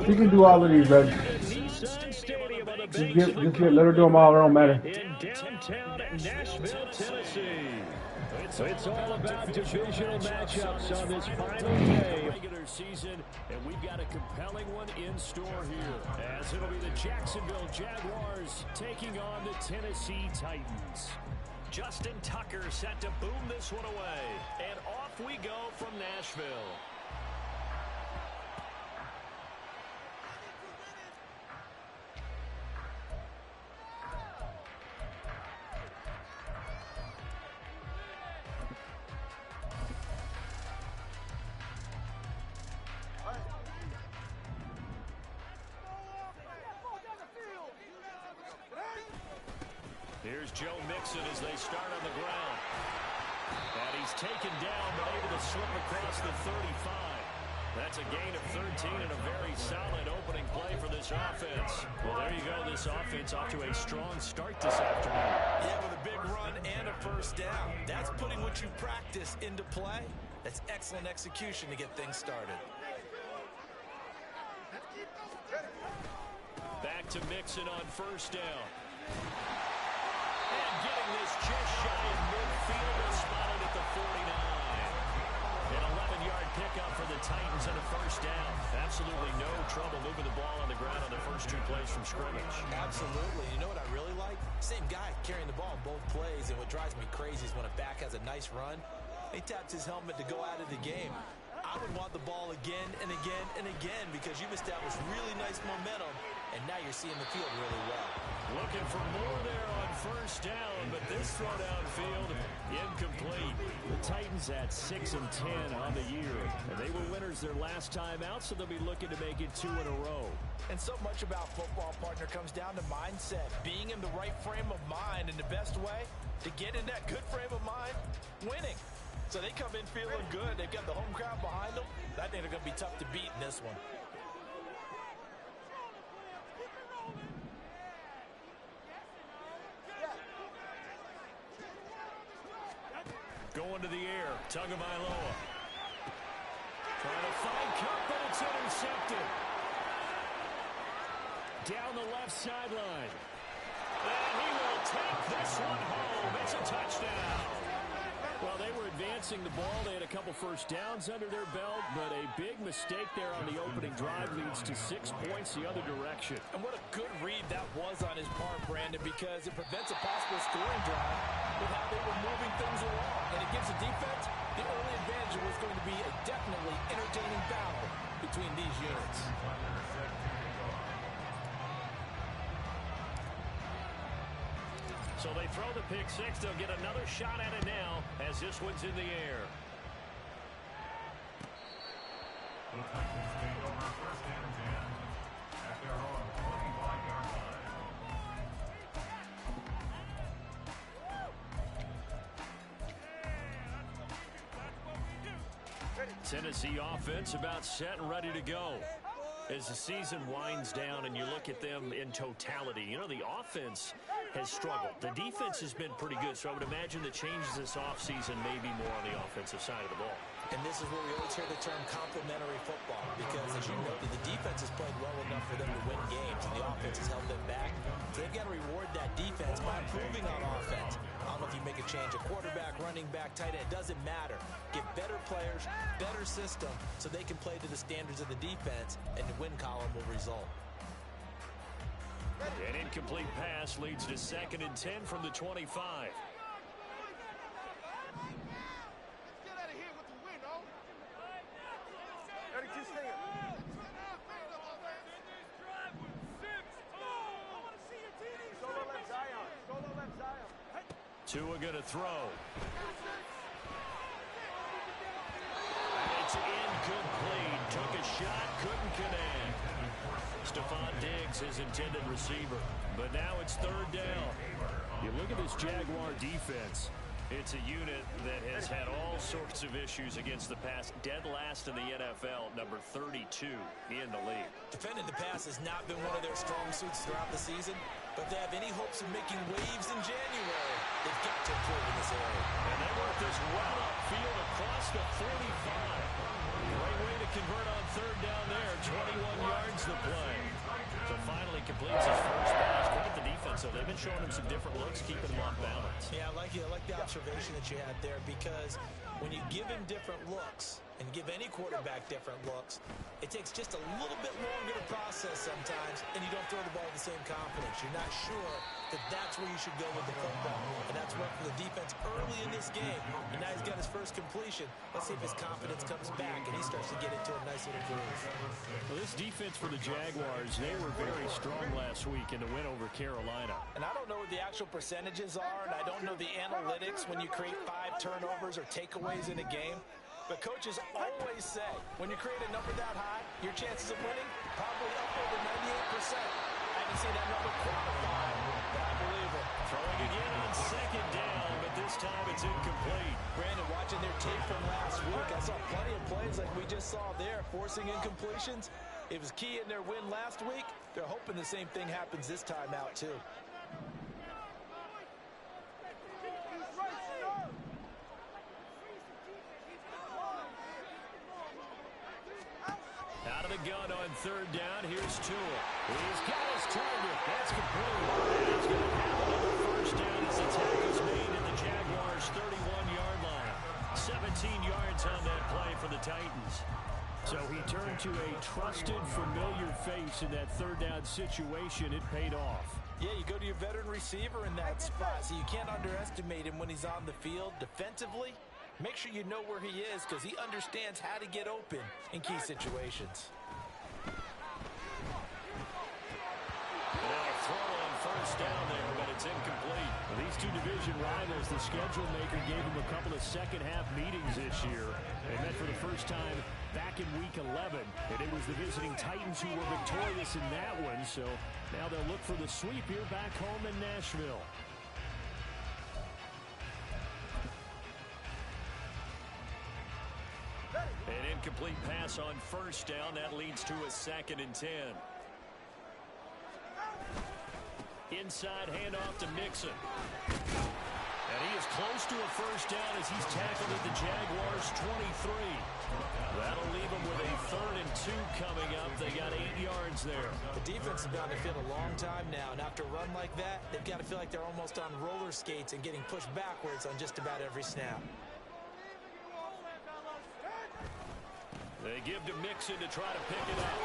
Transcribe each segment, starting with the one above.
She can do all of these, baby. Let her do them all. It don't matter. In downtown Nashville, Tennessee. It's all about divisional matchups on this final day. Regular season, and we've got a compelling one in store here. As it'll be the Jacksonville Jaguars taking on the Tennessee Titans. Justin Tucker set to boom this one away. And off we go from Nashville. Here's Joe Mixon as they start on the ground. And he's taken down, but able to slip across the 35. That's a gain of 13 and a very solid opening play for this offense. Well, there you go. This offense off to a strong start this afternoon. Yeah, with a big run and a first down. That's putting what you practice into play. That's excellent execution to get things started. Back to Mixon on first down. And getting this just shy of midfield is spotted at the 49. An 11-yard pickup for the Titans and a first down. Absolutely no trouble moving the ball on the ground on the first two plays from scrimmage. Absolutely. You know what I really like? Same guy carrying the ball in both plays, and what drives me crazy is when a back has a nice run, he taps his helmet to go out of the game. I would want the ball again and again and again because you've established really nice momentum, and now you're seeing the field really well. Looking for more there on first down, but this throw downfield incomplete. The Titans at 6-10 on the year, and they were winners their last time out, so they'll be looking to make it 2 in a row. And so much about football, partner, comes down to mindset, being in the right frame of mind, and the best way to get in that good frame of mind, winning. So they come in feeling good. They've got the home crowd behind them. I think they're going to be tough to beat in this one. Going to the air, Tagovailoa. Trying to find Kupp, but it's intercepted. Down the left sideline. And he will take this one home. It's a touchdown. Well, they were advancing the ball. They had a couple first downs under their belt, but a big mistake there on the opening drive leads to 6 points the other direction. And what a good read that was on his part, Brandon, because it prevents a possible scoring drive with how they were moving things along. And it gives the defense the early advantage. Was going to be a definitely entertaining battle between these units. So they throw the pick six. They'll get another shot at it now as this one's in the air. The Titans take over first and 10 at their own 25-yard line. Tennessee offense about set and ready to go. As the season winds down and you look at them in totality, you know, the offense has struggled. The defense has been pretty good, so I would imagine the changes this offseason may be more on the offensive side of the ball. And this is where we always hear the term complementary football because, as you noted, the defense has played well enough for them to win games, and the offense has held them back. So they've got to reward that defense by improving on offense. I don't know if you make a change, a quarterback, running back, tight end, it doesn't matter. Get better players, better system, so they can play to the standards of the defense, and the win column will result. An incomplete pass leads to 2nd and 10 from the 25. Tua going to throw. And it's incomplete. Took a shot, couldn't connect. Stephon Diggs, his intended receiver. But now it's 3rd down. You look at this Jaguar defense. It's a unit that has had all sorts of issues against the pass. Dead last in the NFL, number 32 in the league. Defending the pass has not been one of their strong suits throughout the season. But if they have any hopes of making waves in January, they've got to improve in this area. And they work this well upfield across the 45. Great way to convert on third down there. 21 yards the play. So finally completes his first pass. Quite the defense, so they've been showing him some different looks, keeping him off balance. Yeah, I like the observation that you had there, because when you give him different looks and give any quarterback different looks, it takes just a little bit longer to process sometimes, and you don't throw the ball with the same confidence. You're not sure that that's where you should go with the football, and that's worked for the defense early in this game. And now he's got his first completion. Let's see if his confidence comes back and he starts to get into a nice little groove. Well, this defense for the Jaguars, they were very strong last week in the win over Carolina. And I don't know what the actual percentages are, and I don't know the analytics when you create 5 turnovers or takeaways in a game. But coaches always say, when you create a number that high, your chances of winning probably up over 98%. I haven't seen that number quantified, but I believe it. Throwing again on second down, but this time it's incomplete. Brandon, watching their tape from last week, I saw plenty of plays like we just saw there, forcing incompletions. It was key in their win last week. They're hoping the same thing happens this time out, too. Out of the gun on third down. Here's Tua. He's got his target. That's complete. And he's going to have another first down as the tackle's made at the Jaguars' 31-yard line. 17 yards on that play for the Titans. So he turned to a trusted, familiar face in that third down situation. It paid off. Yeah, you go to your veteran receiver in that spot, so you can't underestimate him when he's on the field. Defensively, make sure you know where he is, because he understands how to get open in key situations. Now a throw on first down there, but it's incomplete. Well, these two division rivals, the schedule maker gave them a couple of second-half meetings this year. They met for the first time back in Week 11, and it was the visiting Titans who were victorious in that one. So now they'll look for the sweep here back home in Nashville. An incomplete pass on first down. That leads to a 2nd and 10. Inside handoff to Mixon. And he is close to a first down as he's tackled at the Jaguars' 23. That'll leave him with a 3rd and 2 coming up. They got 8 yards there. The defense has been on the field a long time now, and after a run like that, they've got to feel like they're almost on roller skates and getting pushed backwards on just about every snap. They give to Mixon to try to pick it up.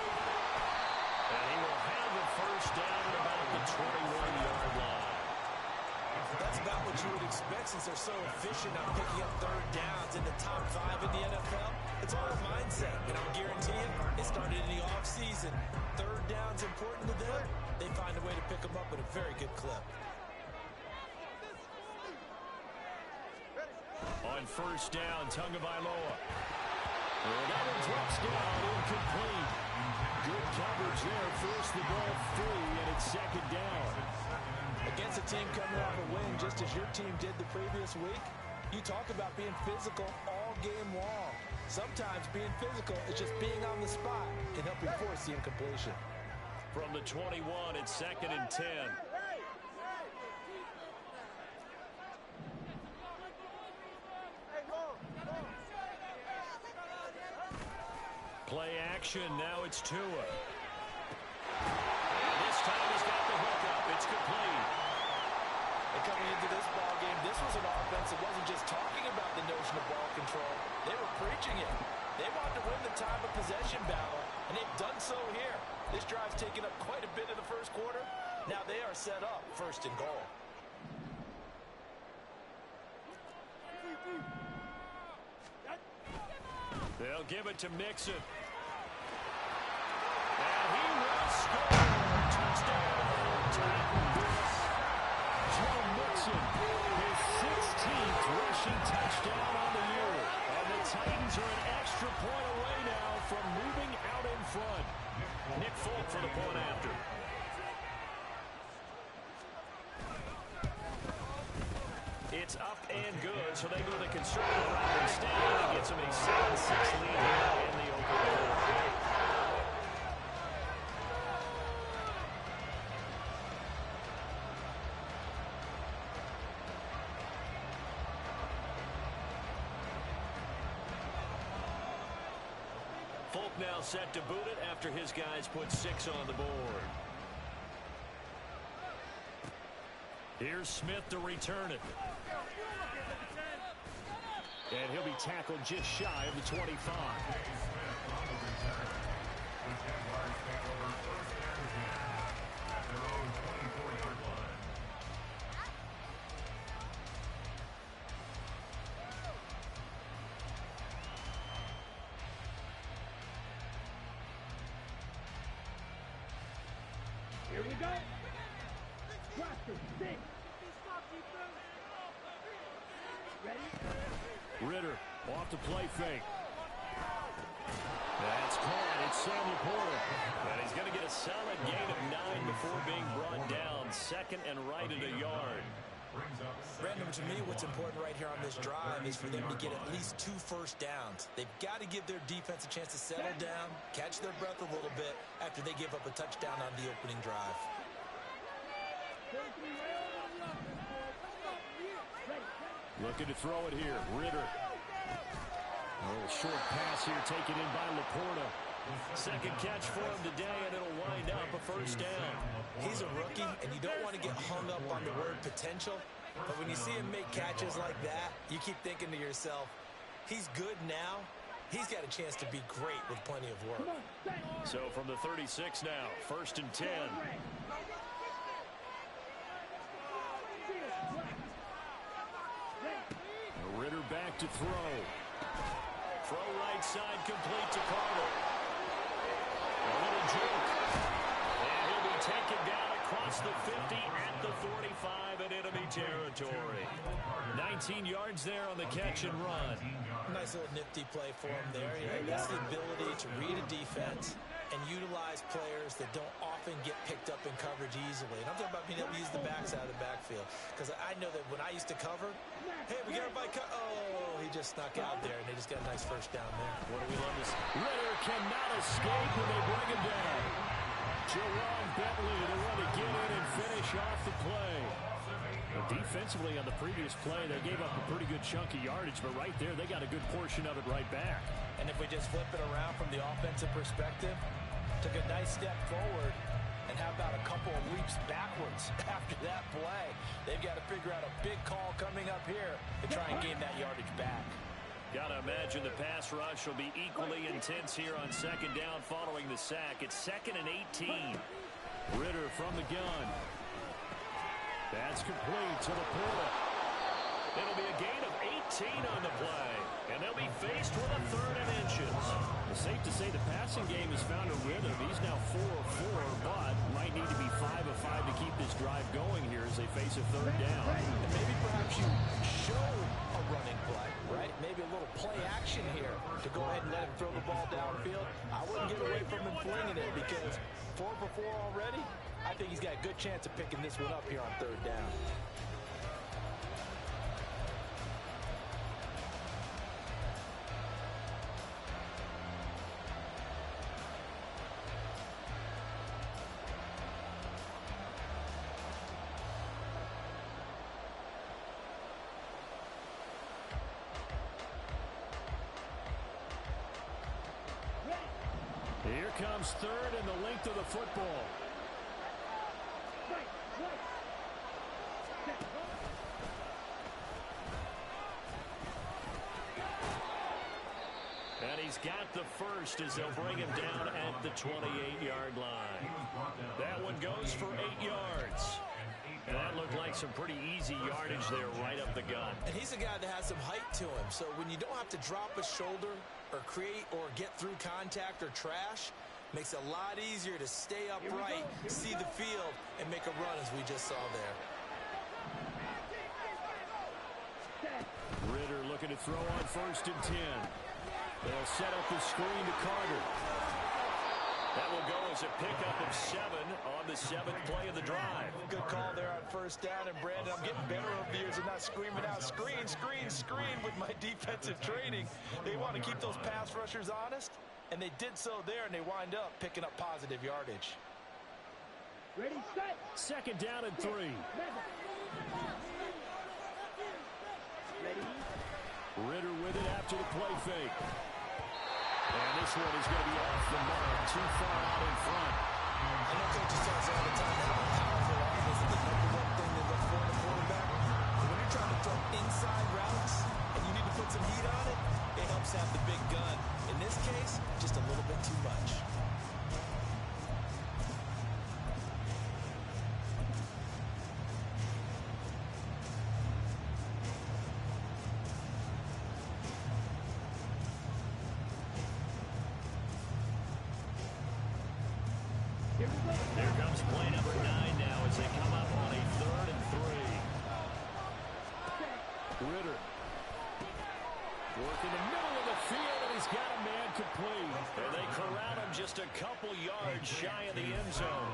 And he will have the first down at about the 21-yard line. That's about what you would expect, since they're so efficient on picking up third downs in the top 5 in the NFL. It's all a mindset, and I'll guarantee you, it started in the offseason. Third down's important to them. They find a way to pick them up at a very good clip. On first down, Tagovailoa. Well, that one drops down, incomplete. Good coverage there, forced the ball free, and it's 2nd down. Against a team coming off a win, just as your team did the previous week, you talk about being physical all game long. Sometimes being physical is just being on the spot and helping force the incompletion. From the 21, it's 2nd and 10. Play action, now it's Tua. This time he's got the hook up, it's complete. And coming into this ball game, this was an offense that wasn't just talking about the notion of ball control. They were preaching it. They wanted to win the time of possession battle, and they've done so here. This drive's taken up quite a bit in the first quarter. Now they are set up 1st and goal. They'll give it to Mixon. And he will score. Touchdown, Titans. Joe Mixon, his 16th rushing touchdown on the year. And the Titans are an extra point away now from moving out in front. Nick Folk for the point after. It's up and good, so they go the conservative route instead. It gets them a 7-6 lead in the open quarter. now set to boot it after his guys put 6 on the board. Here's Smith to return it. And he'll be tackled just shy of the 25. Here we go. Ritter off the play fake. That's caught. It's Sam Laporta. And he's going to get a solid gain of 9 before being brought down. 2nd and right at a yard. Brandon, to me, what's important right here on this drive is for them to get at least 2 first downs. They've got to give their defense a chance to settle down, catch their breath a little bit after they give up a touchdown on the opening drive. Looking to throw it here. Ritter. A little short pass here taken in by Laporta. 2nd catch for him today, and it'll wind up a first down. He's a rookie, and you don't want to get hung up on the word potential. But when you see him make catches like that, you keep thinking to yourself, he's good now. He's got a chance to be great with plenty of work. So from the 36 now, 1st and 10. Ritter back to throw. Throw right side complete to Carter. A little juke. And he'll be taken down across the 50 at the 45 in enemy territory. 19 yards there on the catch and run. Nice little nifty play for him there. He has the ability to read a defense and utilize players that don't often get picked up in coverage easily. And I'm talking about being able to use the backside of the backfield. Because I know that when I used to cover, hey, we got everybody oh, he just snuck out there, and they just got a nice first down there. What do we love this? Ritter cannot escape when they bring him down. Jerome Bentley to run to get in and finish off the play. Well, defensively on the previous play, they gave up a pretty good chunk of yardage, but right there, they got a good portion of it right back. And if we just flip it around from the offensive perspective, took a nice step forward, and how about a couple of leaps backwards after that play? They've got to figure out a big call coming up here to try and gain that yardage back. Got to imagine the pass rush will be equally intense here on 2nd down following the sack. It's 2nd and 18. Ritter from the gun. That's complete to Laporta. It'll be a gain of 18 on the play, and they'll be faced with a 3rd and inches. It's safe to say the passing game has found a rhythm. He's now 4 of 4, but might need to be 5 of 5 to keep this drive going here as they face a 3rd down. And maybe perhaps you show a running play, right? Maybe a little play action here to go ahead and let him throw the ball downfield. I wouldn't get away from him flinging it because 4 for 4 already. I think he's got a good chance of picking this one up here on 3rd down. Here comes 3rd and the length of the football. And he's got the first as they'll bring him down at the 28-yard line. That one goes for 8 yards. And that looked like some pretty easy yardage there right up the gut. And he's a guy that has some height to him. So when you don't have to drop a shoulder or create or get through contact or trash, makes it a lot easier to stay upright, see the field, and make a run as we just saw there. Ritter looking to throw on 1st and 10. They'll set up the screen to Carter. That will go as a pickup of 7 on the 7th play of the drive. Good call there on 1st down. And Brandon, I'm getting better over the years and not screaming out, screen, screen, screen with my defensive training. They want to keep those pass rushers honest, and they did so there, and they wind up picking up positive yardage. Ready, set. 2nd down and 3. Ready. Ritter with it after the play fake. And this one is going to be off the mark, too far out in front. I know coaches tell us all the time that a powerful arm is the number one thing they look for in a quarterback. But when you're trying to throw inside routes and you need to put some heat on it, it helps have the big gun. In this case, just a little bit too much. Here comes play number 9 now as they come up on a 3rd and 3. Ritter. Work in the middle of the field, and he's got a man complete. And they corral him just a couple yards shy of the end zone.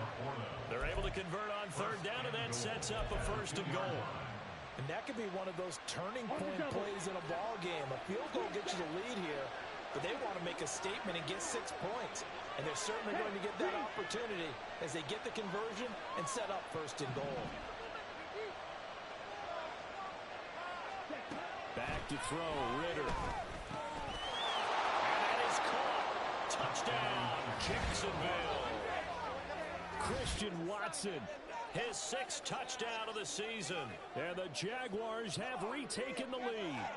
They're able to convert on 3rd down, and that sets up a 1st and goal. And that could be one of those turning point plays in a ball game. A field goal gets you the lead here, but they want to make a statement and get 6 points. And they're certainly going to get that opportunity as they get the conversion and set up 1st and goal. Back to throw, Ritter. And that is caught. Touchdown, Jacksonville. Christian Watson, his 6th touchdown of the season. And the Jaguars have retaken the lead.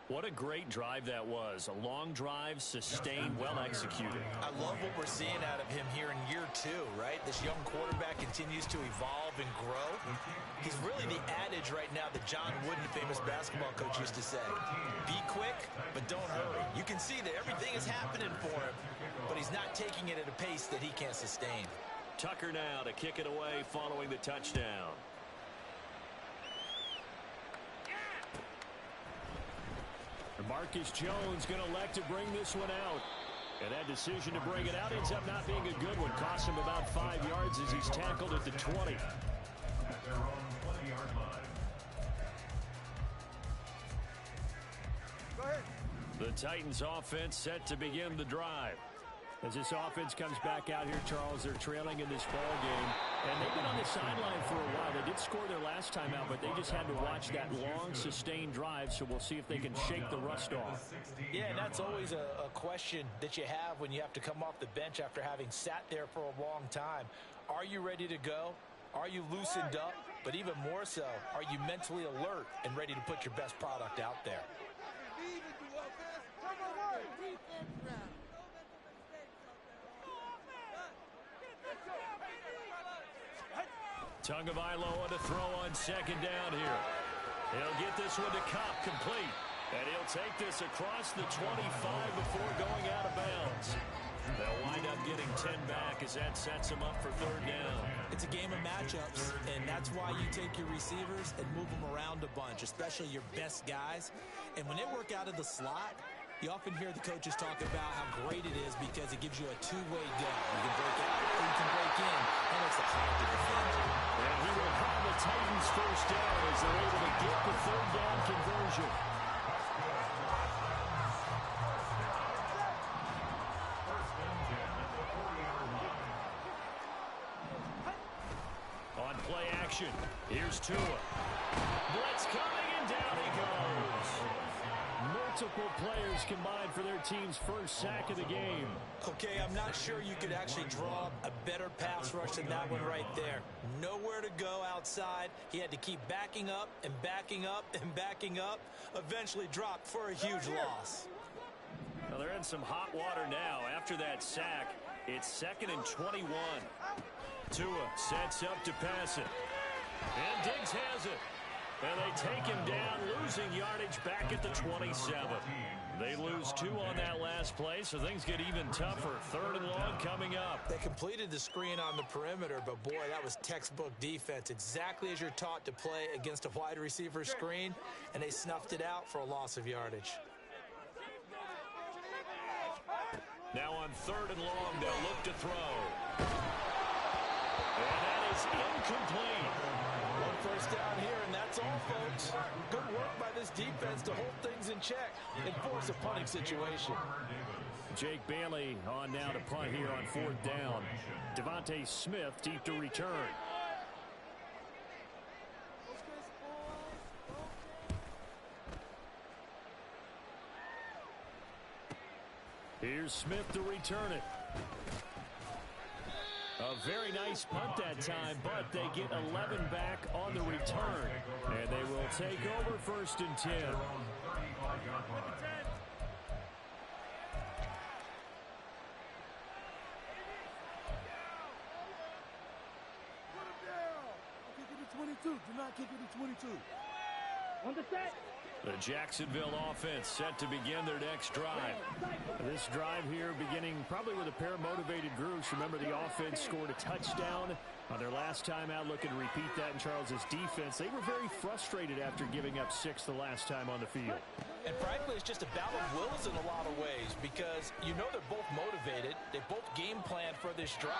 What a great drive that was. A long drive, sustained, well executed. I love what we're seeing out of him here in year 2, right? This young quarterback continues to evolve and grow. He's really the adage right now that John Wooden, famous basketball coach, used to say. Be quick, but don't hurry. You can see that everything is happening for him, but he's not taking it at a pace that he can't sustain. Tucker now to kick it away following the touchdown. Marcus Jones going to elect to bring this one out. And that decision to bring it out ends up not being a good one. Costs him about 5 yards as he's tackled at the 20. The Titans offense set to begin the drive. As this offense comes back out here, Charles, they're trailing in this ball game. And they've been on the sideline for a while. They did score their last time out, but they just had to watch that long, sustained drive, so we'll see if they can shake the rust off. Yeah, and that's always a question that you have when you have to come off the bench after having sat there for a long time. Are you ready to go? Are you loosened up? But even more so, are you mentally alert and ready to put your best product out there? Tagovailoa to throw on 2nd down here. He'll get this one to Cobb, complete. And he'll take this across the 25 before going out of bounds. They'll wind up getting 10 back as that sets them up for 3rd down. It's a game of matchups, and that's why you take your receivers and move them around a bunch, especially your best guys. And when they work out of the slot, you often hear the coaches talk about how great it is because it gives you a two-way go. You can break out or you can break in, and it's hard to defend. And he will have the Titans 1st down as they're able to get the 3rd down conversion. On play action, here's Tua. Blitz coming, and down he goes. Multiple players combined for their team's 1st sack of the game. Okay, I'm not sure you could actually draw a better pass rush than that one right there. Nowhere to go outside. He had to keep backing up and backing up and backing up. Eventually dropped for a huge loss. Well, they're in some hot water now. After that sack, it's 2nd and 21. Tua sets up to pass it. And Diggs has it. And they take him down, losing yardage back at the 27. They lose 2 on that last play, so things get even tougher. 3rd and long coming up. They completed the screen on the perimeter, but boy, that was textbook defense. Exactly as you're taught to play against a wide receiver screen, and they snuffed it out for a loss of yardage. Now on 3rd and long, they'll look to throw. And that is incomplete. 1 first down here, and that's all, folks. Good work by this defense to hold things in check and force a punting situation. Jake Bailey on now to punt here on 4th down. Devontae Smith deep to return. Here's Smith to return it. A very nice punt that time, but they get 11 back on the return. And they will take over 1st and 10. Do not kick it to 22. On the set. The Jacksonville offense set to begin their next drive. This drive here beginning probably with a pair of motivated groups. Remember, the offense scored a touchdown on their last time out, looking to repeat that in Charles's defense. They were very frustrated after giving up 6 the last time on the field. And frankly, it's just a battle of wills in a lot of ways because you know they're both motivated. They both game plan for this drive,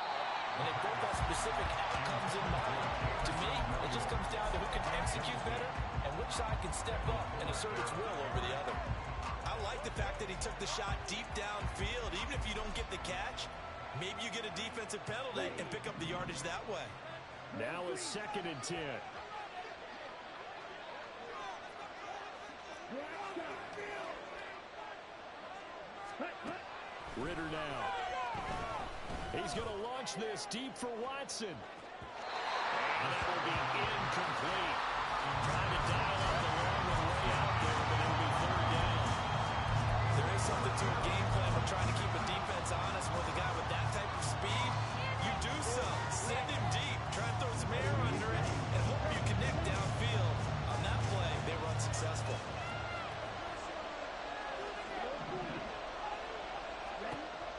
and they both have specific outcomes in mind. To me, it just comes down to who can execute better and which side can step up and assert its will over the other. I like the fact that he took the shot deep downfield. Even if you don't get the catch, maybe you get a defensive penalty and pick up the yardage that way. Now it's 2nd and 10. Ritter now. He's going to launch this deep for Watson. And that will be incomplete. Trying to dial up the long way out there, but it'll be 3rd down. There is something to a game plan. We're trying to keep a defense honest with a guy with that type of speed. You do so. Send him deep. Try and throw some air under it and hope you connect downfield. On that play, they were unsuccessful.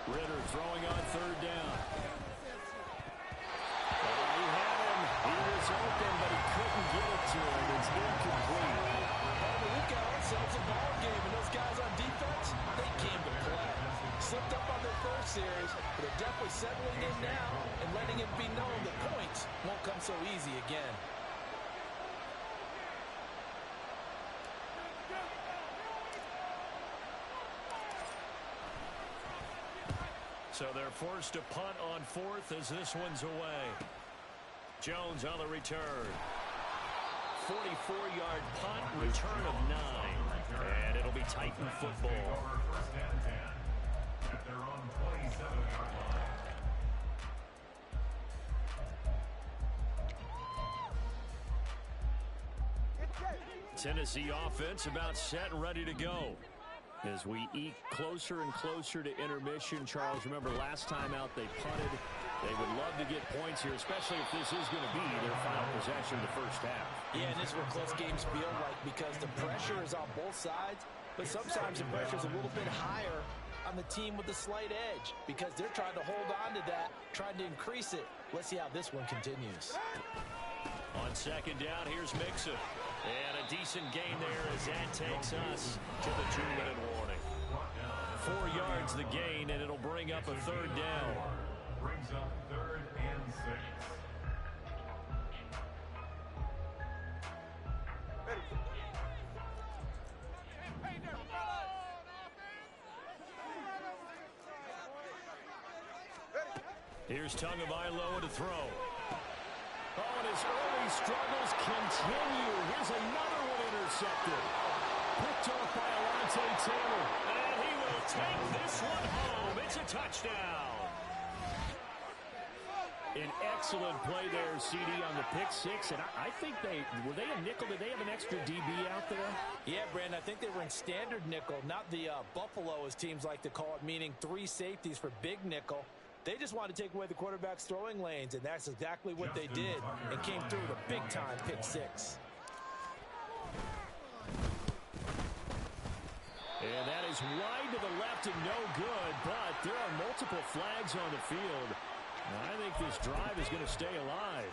Ritter throwing on 3rd down. He had him. He was open, but he couldn't get it to him. It's incomplete. Well, we got ourselves a ball game, and those guys on defense, they came to play. Slipped up on their first series, but they're definitely settling in now and letting it be known that points won't come so easy again. So they're forced to punt on 4th as this one's away. Jones on the return. 44-yard punt, return of 9. And it'll be Titan football. Tennessee offense about set and ready to go. As we eke closer and closer to intermission, Charles, remember last time out they punted. They would love to get points here, especially if this is going to be their final possession of the first half. Yeah, and this is what close games feel like because the pressure is on both sides, but sometimes the pressure is a little bit higher on the team with the slight edge because they're trying to hold on to that, trying to increase it. Let's see how this one continues. On 2nd down, here's Mixon. And a decent gain there as that takes us to the 2-minute warning. 4 yards the gain, and it'll bring up a 3rd down. Brings up 3rd and 6. Here's Tagovailoa to throw. Oh, and his early struggles continue. Here's another one intercepted. Picked off by Alontae Taylor. And he will take this one home. It's a touchdown. An excellent play there, CD, on the pick 6. And I think were they a nickel? Did they have an extra DB out there? Yeah, Brandon, I think they were in standard nickel, not the Buffalo, as teams like to call it, meaning 3 safeties for big nickel. They just wanted to take away the quarterback's throwing lanes, and that's exactly what they did and came through with a big-time pick 6. And that is wide to the left and no good, but there are multiple flags on the field. And I think this drive is going to stay alive.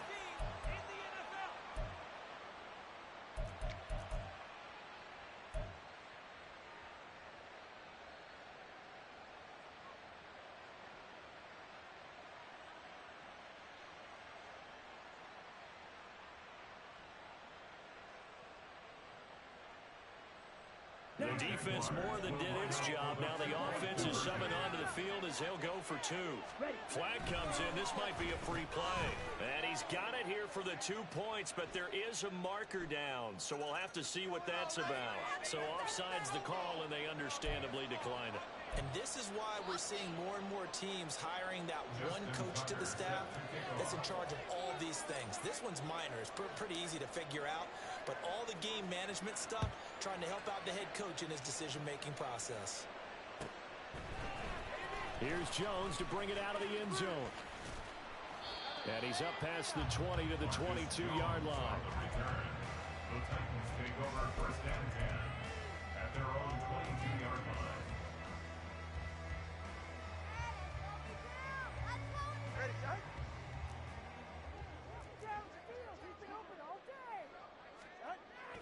The defense more than did its job. Now the offense is summoned onto the field as he'll go for 2. Flag comes in. This might be a free play. And he's got it here for the 2 points, but there is a marker down, so we'll have to see what that's about. So offside's the call, and they understandably decline it. And this is why we're seeing more and more teams hiring that one coach to the staff that's in charge of all these things. This one's minor. It's pretty easy to figure out. But all the game management stuff, trying to help out the head coach in his decision-making process. Here's Jones to bring it out of the end zone. And he's up past the 20 to the 22-yard line. The Titans take over first and 10 at their own 22-yard line.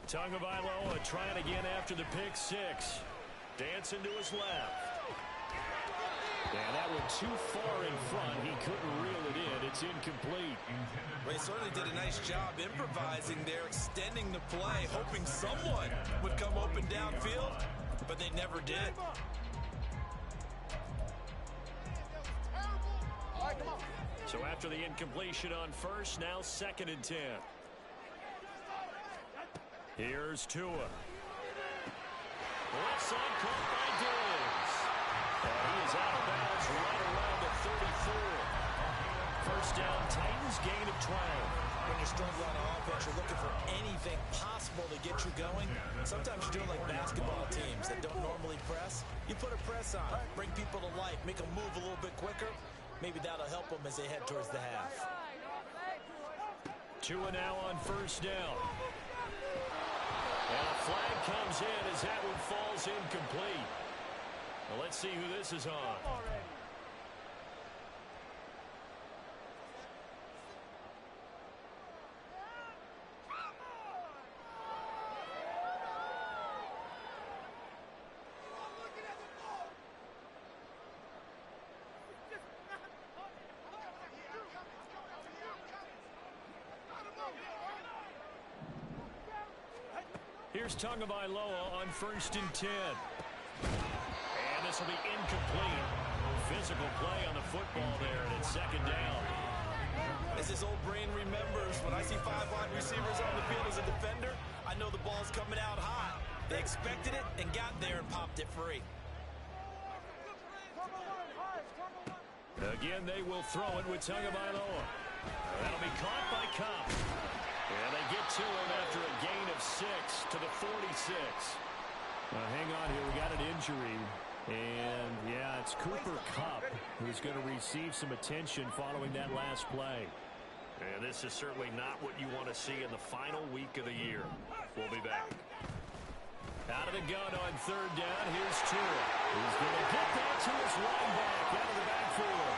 Tagovailoa trying again after the pick 6. Dancing to his left. And that one too far in front. He couldn't reel it in. It's incomplete. Well, he certainly did a nice job improvising there, extending the play, hoping someone would come open downfield, but they never did. So after the incompletion on first, now 2nd and 10. Here's Tua. Left side caught by Diggs. He is out of bounds right around the 34. First down, Titans, gain of 12. When you're struggling on offense, you're looking for anything possible to get you going. Sometimes you're doing like basketball teams that don't normally press. You put a press on, bring people to life, make them move a little bit quicker. Maybe that'll help them as they head towards the half. Tua now on first down. And a flag comes in as that one falls incomplete. Well, let's see who this is on. Here's Tagovailoa on first and 10. And this will be incomplete. Physical play on the football there, and it's 2nd down. As his old brain remembers, when I see 5 wide receivers on the field as a defender, I know the ball's coming out hot. They expected it and got there and popped it free. Again, they will throw it with Tagovailoa. That'll be caught by Kupp. And they get to him after a gain of 6 to the 46. Hang on here. We got an injury. And, yeah, it's Cooper Kupp who's going to receive some attention following that last play. And this is certainly not what you want to see in the final week of the year. We'll be back. Out of the gun on 3rd down. Here's Tua. He's going to get that to his running back out of the backfield.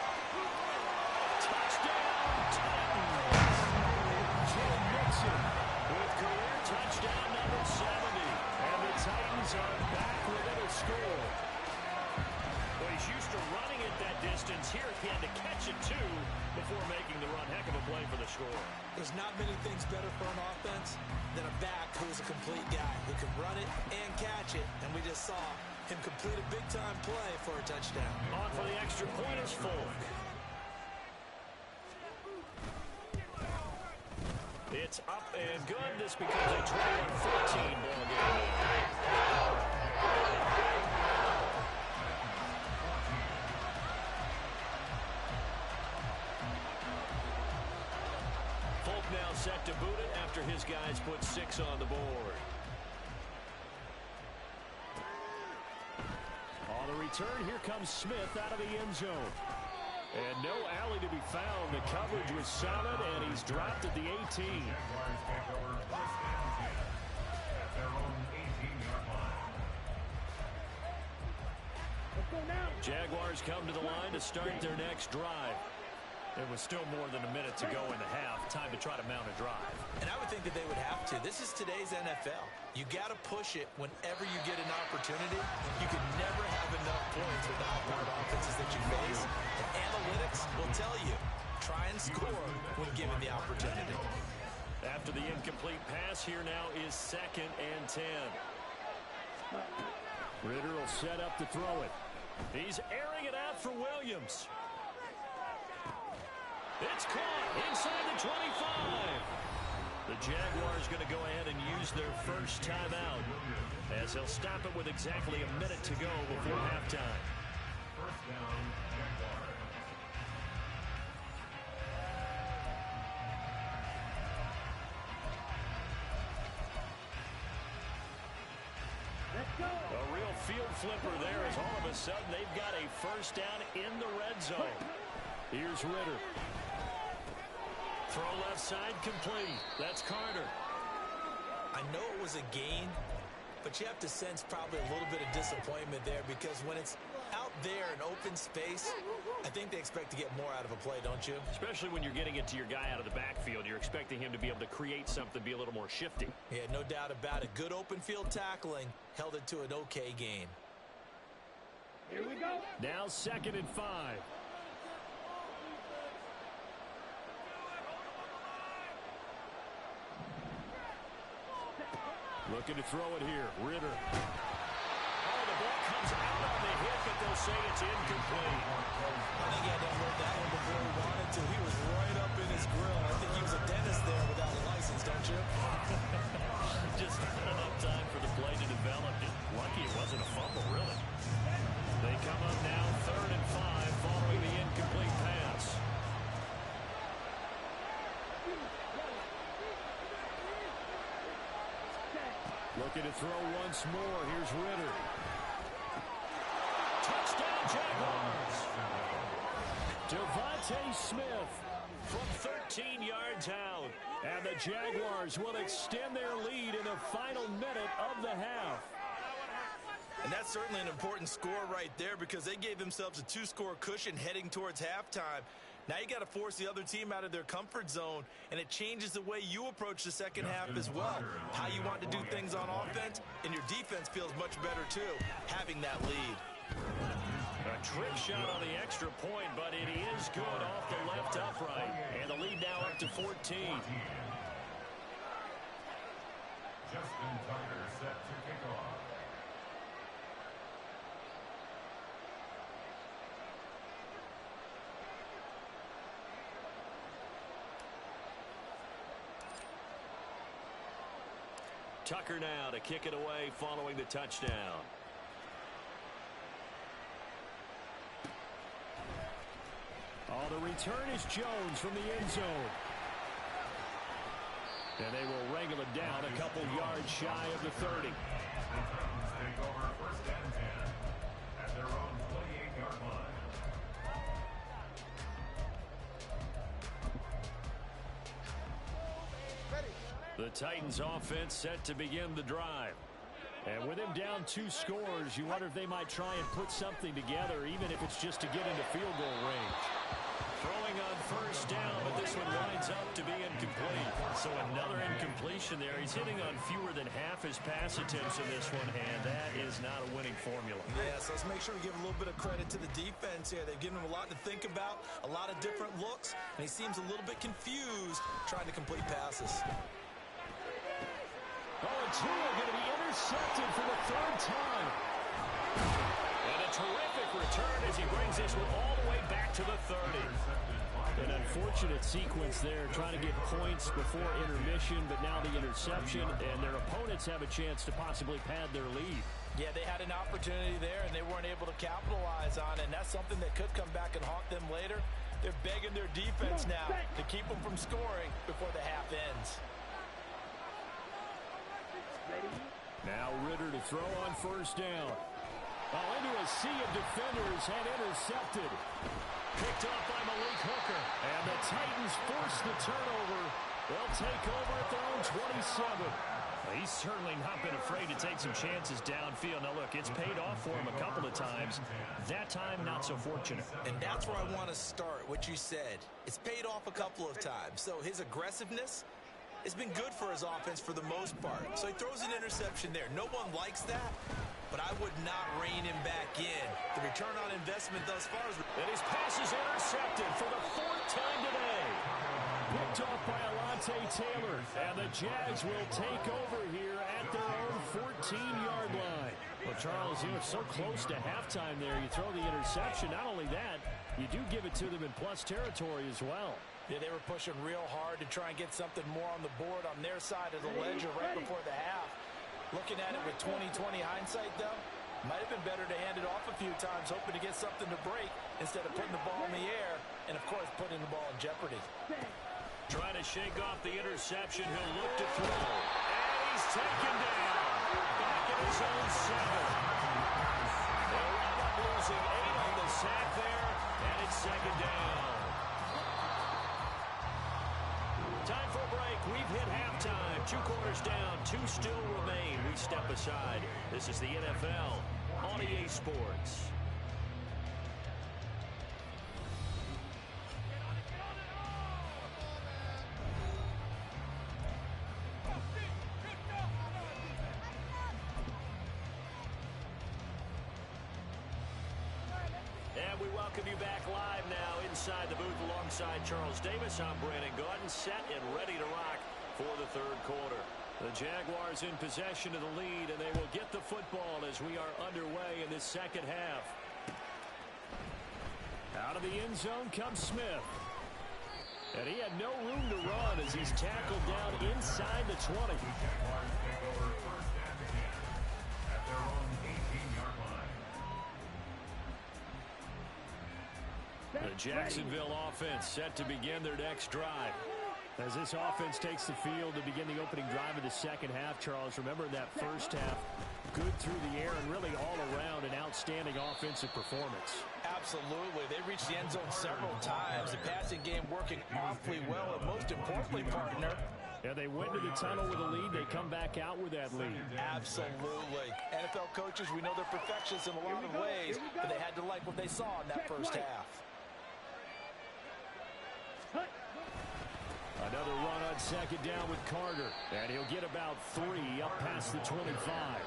Touchdown, Titans. Joe Mixon with career touchdown number 70. And the Titans are back within a score. Well, he's used to running it that distance. Here he had to catch it, too, before making the run. Heck of a play for the score. There's not many things better for an offense than a back who's a complete guy who can run it and catch it. And we just saw him complete a big-time play for a touchdown. On for the extra point is Folk. It's up and good. This becomes a 21-14 ball game. Folk now set to boot it after his guys put 6 on the board. On the return, here comes Smith out of the end zone. And no alley to be found. The coverage was solid, and he's dropped at the 18. Jaguars take over first and 10 at their own 18-yard line. Jaguars come to the line to start their next drive. There was still more than a minute to go in the half. Time to try to mount a drive. And I would think that they would have to. This is today's NFL. You got to push it whenever you get an opportunity. You can never have enough points with the high-powered offenses that you face. And analytics will tell you, try and score when given the opportunity. After the incomplete pass, here now is 2nd and 10. Ritter will set up to throw it. He's airing it out for Williams. It's caught inside the 25. The Jaguars going to go ahead and use their first timeout as they'll stop it with exactly a minute to go before halftime. First down, Jaguars. A real field flipper there as all of a sudden they've got a first down in the red zone. Here's Ritter. Throw left side complete. That's Carter. I know it was a gain, but you have to sense probably a little bit of disappointment there because when it's out there in open space, I think they expect to get more out of a play, don't you? Especially when you're getting it to your guy out of the backfield. You're expecting him to be able to create something, be a little more shifty. Yeah, no doubt about it. Good open field tackling held it to an okay gain. Here we go. Now 2nd and 5. Looking to throw it here. Ritter. Oh, the ball comes out on the hit, but they'll say it's incomplete. I think he had to hold that one before he wanted to. He was right up in his grill. I think he was a dentist there without a license, don't you? Just not enough time for the play to develop. Lucky it wasn't a fumble, really. They come up now 3rd and 5 following the incomplete pass. Looking to throw once more. Here's Ritter. Touchdown, Jaguars. Devontae Smith from 13 yards out. And the Jaguars will extend their lead in the final minute of the half. And that's certainly an important score right there because they gave themselves a 2-score cushion heading towards halftime. Now you got to force the other team out of their comfort zone, and it changes the way you approach the second half as well. How you want to do things on offense, and your defense feels much better too, having that lead. A trick shot on the extra point, but it is good off the left upright. And the lead now up to 14. Justin Tucker set to kick off. Tucker now to kick it away following the touchdown. Oh, the return is Jones from the end zone. And they will wrangle it down a couple yards shy of the 30. The Titans take over first and 10 at their own 28-yard line. The Titans offense set to begin the drive. And with him down 2 scores, you wonder if they might try and put something together, even if it's just to get into field goal range. Throwing on first down, but this one winds up to be incomplete. So another incompletion there. He's hitting on fewer than half his pass attempts in this one, and that is not a winning formula. Yeah, so let's make sure we give a little bit of credit to the defense here. They've given him a lot to think about, a lot of different looks, and he seems a little bit confused trying to complete passes. Oh, and Tua going to be intercepted for the 3rd time. And a terrific return as he brings this one all the way back to the 30. An unfortunate sequence there, trying to get points before intermission, but now the interception, and their opponents have a chance to possibly pad their lead. Yeah, they had an opportunity there, and they weren't able to capitalize on it, and that's something that could come back and haunt them later. They're begging their defense now to keep them from scoring before the half ends. Now Ritter to throw on first down. Oh, into a sea of defenders and intercepted. Picked off by Malik Hooker. And the Titans force the turnover. They'll take over at their own 27. Well, he's certainly not been afraid to take some chances downfield. Now, look, it's paid off for him a couple of times. That time, not so fortunate. And that's where I want to start, what you said. It's paid off a couple of times. So his aggressiveness has been good for his offense for the most part. So he throws an interception there. No one likes that, but I would not rein him back in. The return on investment thus far is... And his pass is intercepted for the 4th time today. Picked off by Alontae Taylor. And the Jags will take over here at their own 14-yard line. Well, Charles, you were so close to halftime there. You throw the interception. Not only that, you do give it to them in plus territory as well. Yeah, they were pushing real hard to try and get something more on the board on their side of the ledger right before the half. Looking at it with 20/20 hindsight, though, might have been better to hand it off a few times, hoping to get something to break instead of putting the ball in the air and, of course, putting the ball in jeopardy. Trying to shake off the interception. He'll look to throw. And he's taken down. Back in his own 7. They'll end up losing 8 on the sack there, and it's second down. Time for a break. We've hit halftime. 2 quarters down. 2 still remain. We step aside. This is the NFL on EA Sports. And we welcome you back live now inside the booth alongside Charles Davis. I'm Brandon Gaudin, set and ready to rock for the third quarter. The Jaguars in possession of the lead, and they will get the football as we are underway in this second half. Out of the end zone comes Smith. And he had no room to run as he's tackled down inside the 20. The Jaguars take over first and 10 at their own 18-yard line. The Jacksonville offense set to begin their next drive. As this offense takes the field to begin the opening drive of the second half, Charles, remember that first half, good through the air and really all around an outstanding offensive performance. Absolutely. They reached the end zone several times. The passing game working awfully well, and most importantly, partner, Yeah, they went to the tunnel with a lead. They come back out with that lead. absolutely. NFL coaches, we know they're perfectionists in a lot of ways, but they had to like what they saw in that first half. Another run on second down with Carter. And he'll get about 3 up past the 25.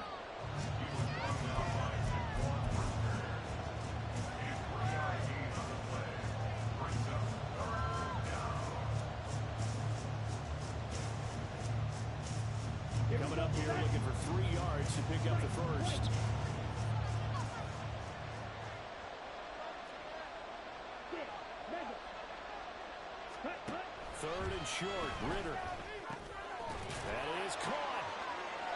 Coming up here looking for 3 yards to pick up the first. Third and short, Ritter. That is caught.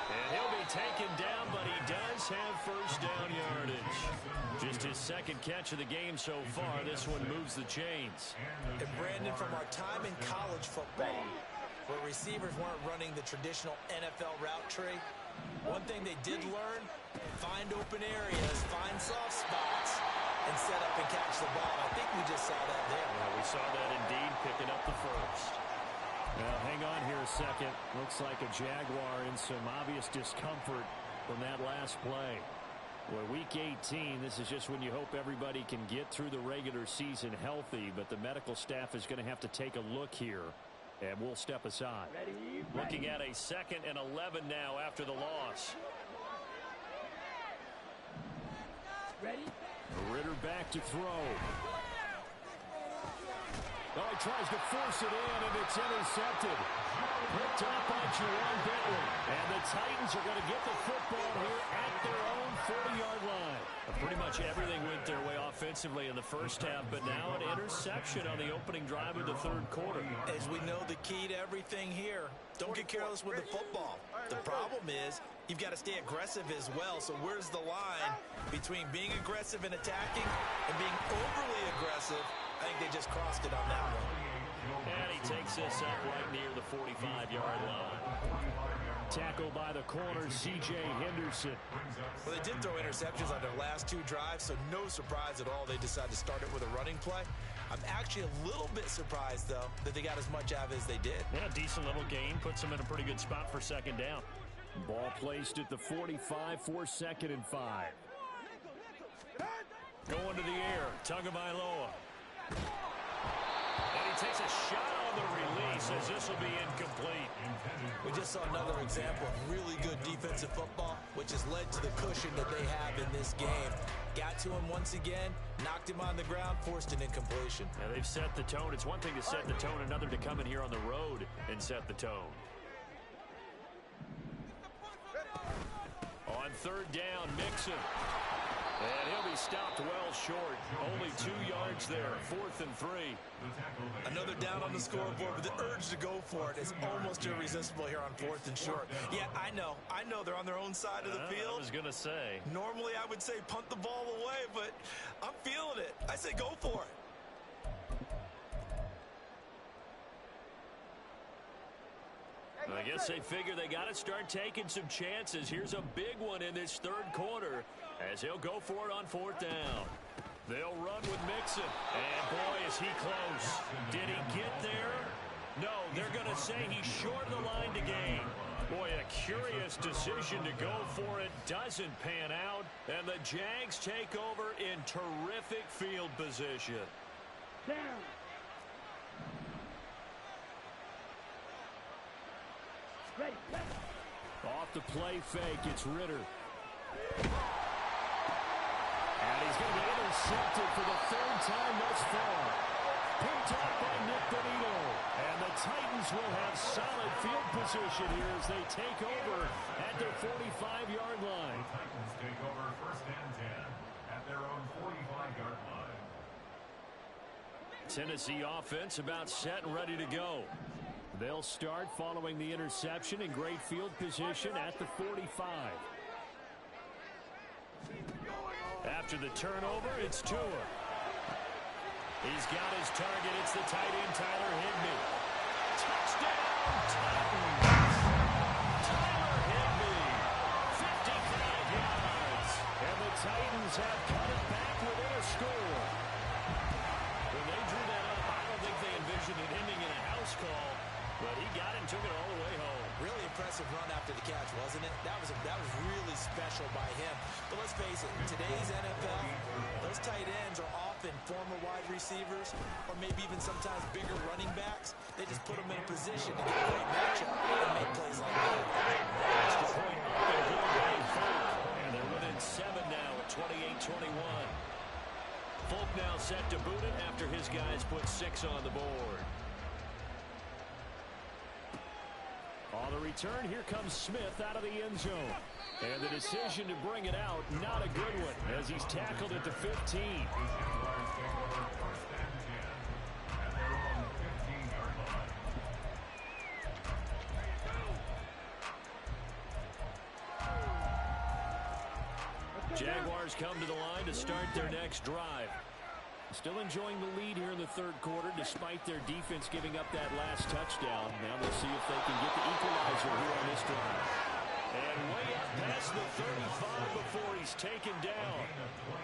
And he'll be taken down, but he does have first down yardage. Just his second catch of the game so far. This one moves the chains. And Brandon, from our time in college football, where receivers weren't running the traditional NFL route tree, one thing they did learn, find open areas, find soft spots, and set up and catch the ball. I think we just saw that there. Yeah, we saw that indeed, picking up the first. Now, hang on here a second. Looks like a Jaguar in some obvious discomfort from that last play. Well, week 18, this is just when you hope everybody can get through the regular season healthy, but the medical staff is going to have to take a look here, and we'll step aside. Looking at a 2nd and 11 now after the loss. Ritter back to throw. Oh, he tries to force it in, and it's intercepted. Picked up by Jerome Bentley. And the Titans are going to get the football here at their own 40-yard line. Pretty much everything went their way offensively in the first half, but now an interception on the opening drive of the third quarter. As we know, the key to everything here, don't get careless with the football. The problem is you've got to stay aggressive as well. So where's the line between being aggressive and attacking and being overly aggressive? I think they just crossed it on that one. And he takes this up right near the 45-yard line. Tackle by the corner, C.J. Henderson. Well, they did throw interceptions on their last 2 drives, so no surprise at all they decided to start it with a running play. I'm actually a little bit surprised, though, that they got as much out of it as they did. Yeah, decent little gain. Puts them in a pretty good spot for second down. Ball placed at the 45 for 2nd and 5. Going to the air, Tagovailoa. And he takes a shot on the release as this will be incomplete. We just saw another example of really good defensive football, which has led to the cushion that they have in this game. Got to him once again, knocked him on the ground, forced an incompletion. Now they've set the tone. It's one thing to set the tone, another to come in here on the road and set the tone. On third down. Mixon. And he'll be stopped well short. Only 2 yards there. 4th and 3. Another down on the scoreboard, but the urge to go for it is almost irresistible here on 4th and short. Yeah, I know they're on their own side of the field. I was going to say. Normally I would say punt the ball away, but I'm feeling it. I say go for it. I guess they figure they got to start taking some chances. Here's a big one in this third quarter as he'll go for it on 4th down. They'll run with Mixon. And, boy, is he close. Did he get there? No, they're going to say he's short of the line to gain. Boy, a curious decision to go for it. Doesn't pan out. And the Jags take over in terrific field position. Down. Ready. Off the play fake, it's Ritter. And he's going to be intercepted for the 3rd time thus far. Picked up by Nick Bonito. And the Titans will have solid field position here as they take over at their 45-yard line. The Titans take over 1st and 10 at their own 45-yard line. Tennessee offense about set and ready to go. They'll start following the interception in great field position at the 45. After the turnover, it's Tua. He's got his target. It's the tight end, Tyler Higbee. Touchdown, Titans! Tyler Higbee, 55 yards. And the Titans have cut it back within a score. When they drew that up, I don't think they envisioned it ending in a house call. But he got it and took it all the way home. Really impressive run after the catch, wasn't it? That was really special by him. But let's face it, in today's NFL, those tight ends are often former wide receivers or maybe even sometimes bigger running backs. They just put them in a position to get a great matchup and make plays like that. Extra point up and good by Folk. And they're within 7 now at 28-21. Folk now set to boot it after his guys put 6 on the board. On the return, here comes Smith out of the end zone. And the decision to bring it out, not a good one, as he's tackled at the 15. The Jaguars take over 1st and 10 at their own 15-yard line. Jaguars come to the line to start their next drive. Still enjoying the lead here in the third quarter despite their defense giving up that last touchdown. Now they'll see if they can get the equalizer here on this drive. And way up past the 35 before he's taken down.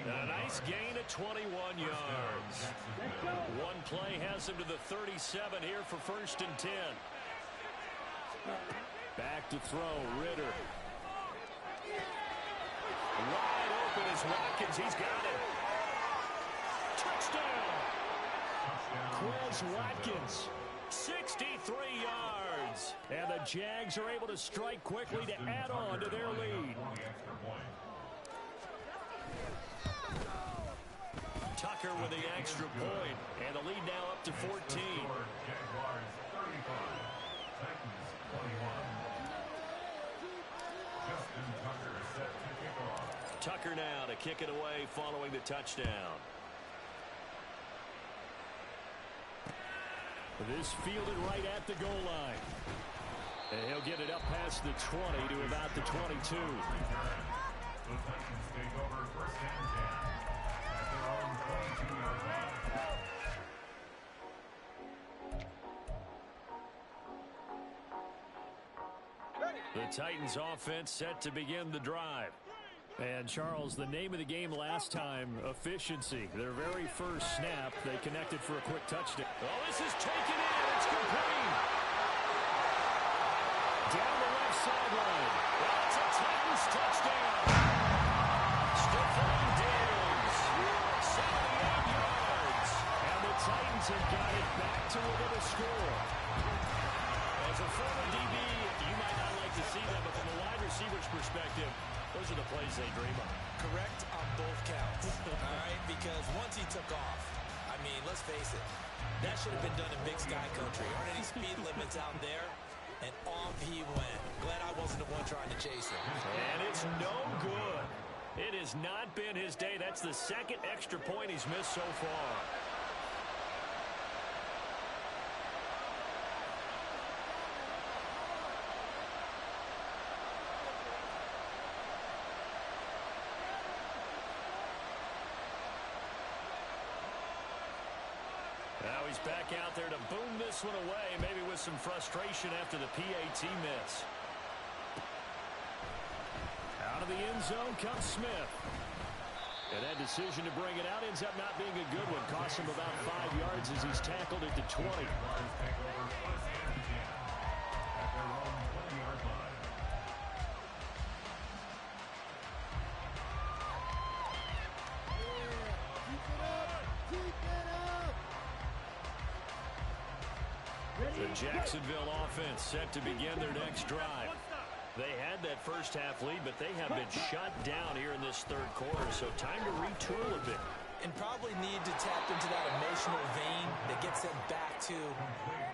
And a nice gain of 21 yards. One play has him to the 37 here for 1st and 10. Back to throw, Ritter. Wide open is Watkins. He's got it. Touchdown! Quez Watkins, 63 yards. And the Jags are able to strike quickly to add on to their lead. Tucker with the extra point. And the lead now up to 14. Jaguars 35, Titans 21. Justin Tucker is set to kick off. Tucker now to kick it away following the touchdown. This fielded right at the goal line. And he'll get it up past the 20 to about the 22. The Titans take over 1st and 10 at their own 22-yard line. The Titans offense set to begin the drive. And, Charles, the name of the game last time, efficiency. Their very first snap, they connected for a quick touchdown. Oh, this is taken in. It's complete. Down the left sideline. That's a Titans touchdown. Stephon Diggs, 78 yards. And the Titans have got it back to within a score. As a former DB, you might not like to see that, but from a wide receiver's perspective, those are the plays they dream of. Correct on both counts, all right? Because once he took off, I mean, let's face it, that should have been done in Big Sky Country. Aren't any speed limits out there? And off he went. Glad I wasn't the one trying to chase him. And it's no good. It has not been his day. That's the second extra point he's missed so far. Now he's back out there to boom this one away, maybe with some frustration after the PAT miss. Out of the end zone comes Smith. And that decision to bring it out ends up not being a good one. Costs him about 5 yards as he's tackled at the 20. The Jacksonville offense set to begin their next drive. They had that first half lead, but they have been shut down here in this third quarter, so time to retool a bit. And probably need to tap into that emotional vein that gets them back to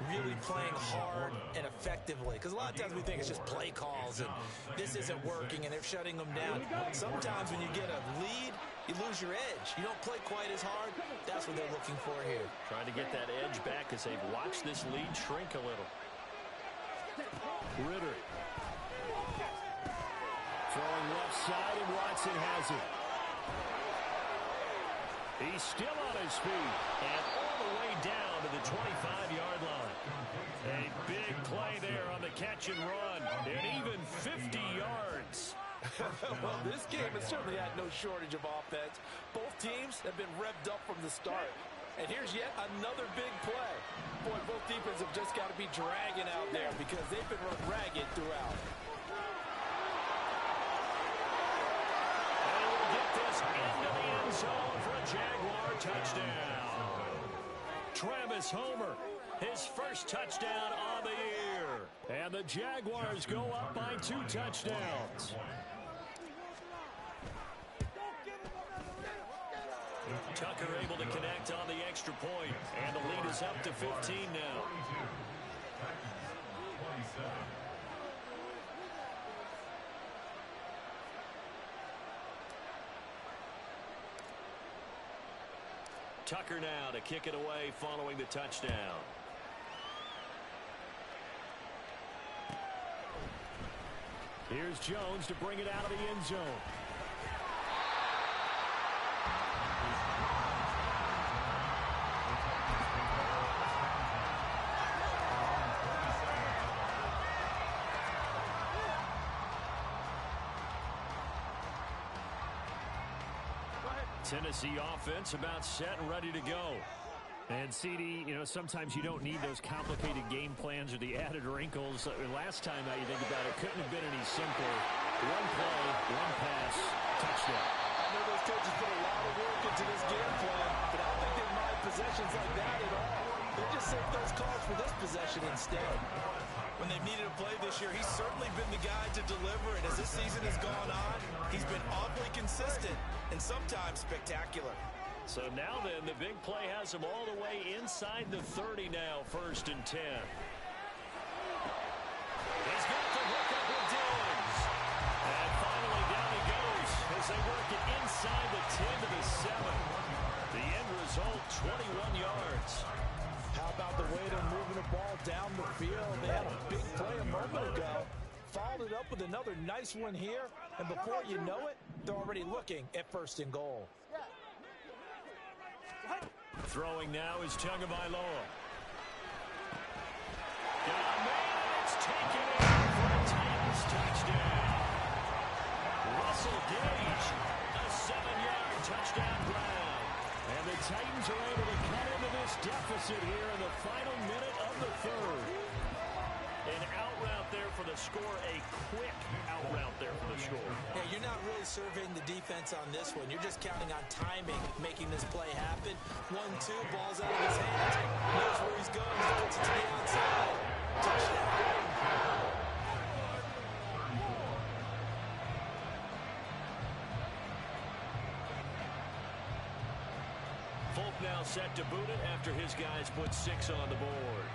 really playing hard and effectively. Because a lot of times we think it's just play calls and this isn't working and they're shutting them down. Sometimes when you get a lead, you lose your edge. You don't play quite as hard. That's what they're looking for here. Trying to get that edge back as they've watched this lead shrink a little. Ritter. Throwing left side, and Watson has it. He's still on his feet, and all the way down to the 25-yard line. A big play there on the catch and run, and even 50 yards. Well, this game has certainly had no shortage of offense. Both teams have been revved up from the start. And here's yet another big play. Boy, both defenses have just got to be dragging out there because they've been run ragged throughout. And we'll get this into the end zone for a Jaguar touchdown. Travis Homer, his first touchdown on the year. And the Jaguars go up by 2 touchdowns. Tucker able to connect on the extra point, and the lead is up to 15 now. Tucker now to kick it away following the touchdown. Here's Jones to bring it out of the end zone. Tennessee offense about set and ready to go. And CD, you know, sometimes you don't need those complicated game plans or the added wrinkles. Last time out, you think about it, couldn't have been any simpler. One play, one pass, touchdown. I know those coaches put a lot of work into this game plan, but I don't think they mind possessions like that at all. They just save those calls for this possession instead. When they've needed a play this year, he's certainly been the guy to deliver. And as this season has gone on, he's been awfully consistent and sometimes spectacular. So now then, the big play has him all the way inside the 30 now, 1st and 10. He's got to hook up with Diggs. And finally down he goes as they work it inside the 10 to the 7. The end result, 21 yards. How about the way they're moving the ball down the field? They had a big play a moment ago. Followed it up with another nice one here. And before you know it, they're already looking at 1st and goal. Throwing now is Tagovailoa. Got a man, and it's taken in for a Titans touchdown. Russell Gage, a 7-yard touchdown ground. And the Titans are able to cut into this deficit here in the final minute of the 3rd. An out route there for the score, a quick out route there for the score. Yeah, you're not really surveying the defense on this one. You're just counting on timing, making this play happen. 1-2, ball's out of his hands. Knows where he's going. He gets it to the outside. Touchdown. Folk now set to boot it after his guys put 6 on the board.